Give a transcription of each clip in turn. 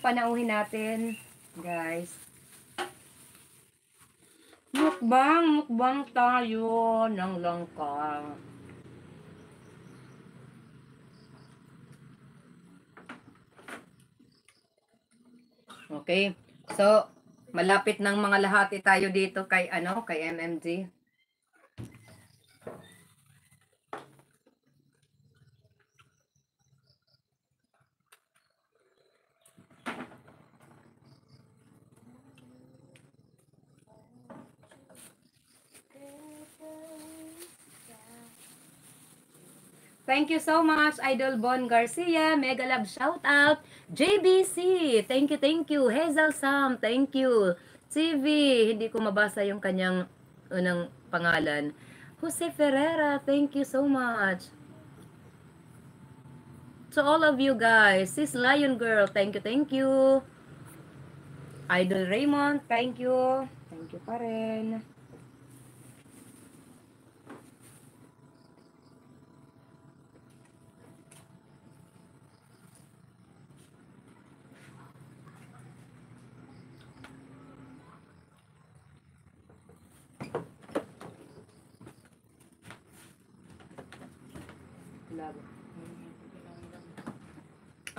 panauhin natin, guys. Mukbang tayo ng langka. Okay. So, malapit ng mga lahati tayo dito kay MMG. Thank you so much, Idol Bon Garcia. Mega love shout out. JBC, thank you. Hazel Sam, thank you. CV, hindi ko mabasa yung kanyang unang pangalan. Jose Ferreira, thank you so much. To all of you guys, Sis Lion Girl, thank you. Idol Raymond, thank you. Thank you pa rin.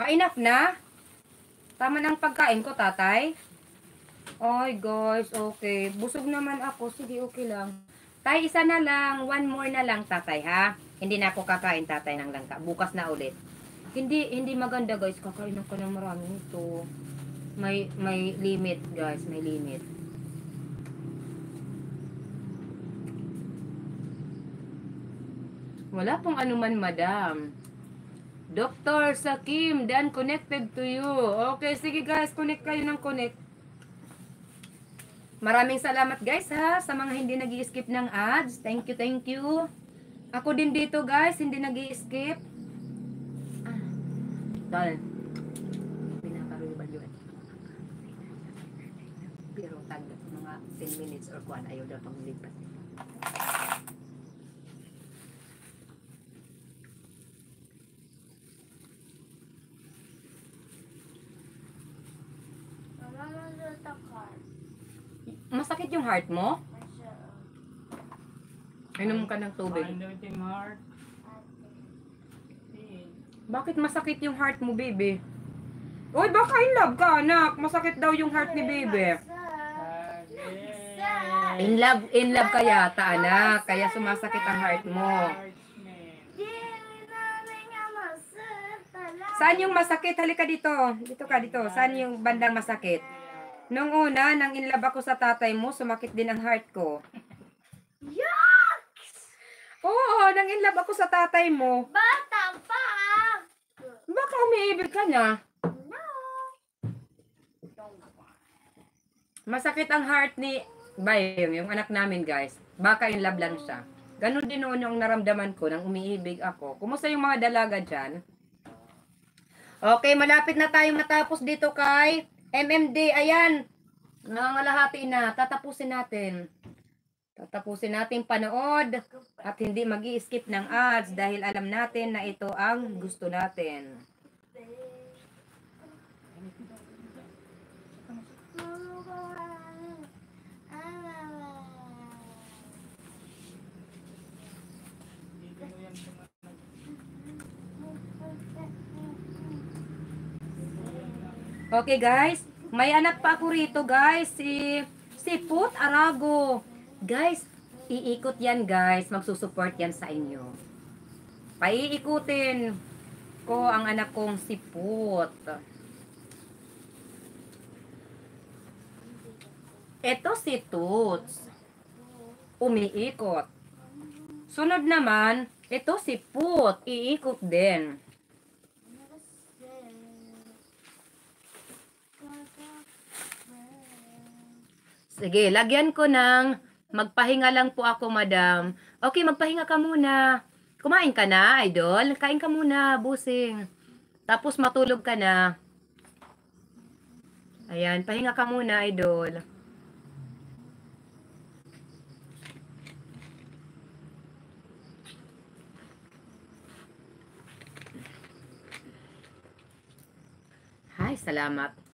Enough na? Tama ng pagkain ko, tatay? Ay, guys, okay. Busog naman ako. Sige, okay lang. Tay, isa na lang. One more na lang, tatay, ha? Hindi na ako kakain, tatay, ng langka. Bukas na ulit. Hindi maganda, guys. Kakain ako ng marami ito. May limit, guys. May limit. Wala pong anuman, madam. Dr. Sakim, Dan connected to you. Okay, sige guys, connect kayo ng connect. Maraming salamat guys ha, sa mga hindi nag-i-skip ng ads. Thank you. Ako din dito guys, hindi nag-i-skip. Dahil, pinakaruban yun. Pero tag mga 10 minutes or kuan, ayaw daw pang lipat. Masakit yung heart mo? Inom ka ng tubig. Bakit masakit yung heart mo, baby? Uy, baka in love ka, anak. Masakit daw yung heart ni baby. In love ka yata, anak. Kaya sumasakit ang heart mo. Saan yung masakit? Halika dito. Dito ka, dito. Saan yung bandang masakit? Nung una, nang in love ako sa tatay mo, sumakit din ang heart ko. Yucks! Oo, nang in love ako sa tatay mo. Bata pa! Baka umiibig ka na. No! Masakit ang heart ni Bayong, yung anak namin guys. Baka in love lang siya. Ganon din noon yung naramdaman ko nang umiibig ako. Kumusta yung mga dalaga dyan? Okay, malapit na tayo matapos dito kay MMD. Ayan, nangangalahati na. Tatapusin natin. Tatapusin natin panood at hindi magi-skip ng ads dahil alam natin na ito ang gusto natin. Okay guys, may anak pa ako rito guys, si Put Arago. Guys, iikot yan guys, magsusupport yan sa inyo. Paiikutin ko ang anak kong si Put. Ito si Toots. Umiikot. Sunod naman, ito si Put, iikot din. Sige, lagyan ko ng magpahinga lang po ako, madam. Okay, magpahinga ka muna. Kumain ka na, idol? Kain ka muna, busing. Tapos matulog ka na. Ayan, pahinga ka muna, idol. Hi, salamat.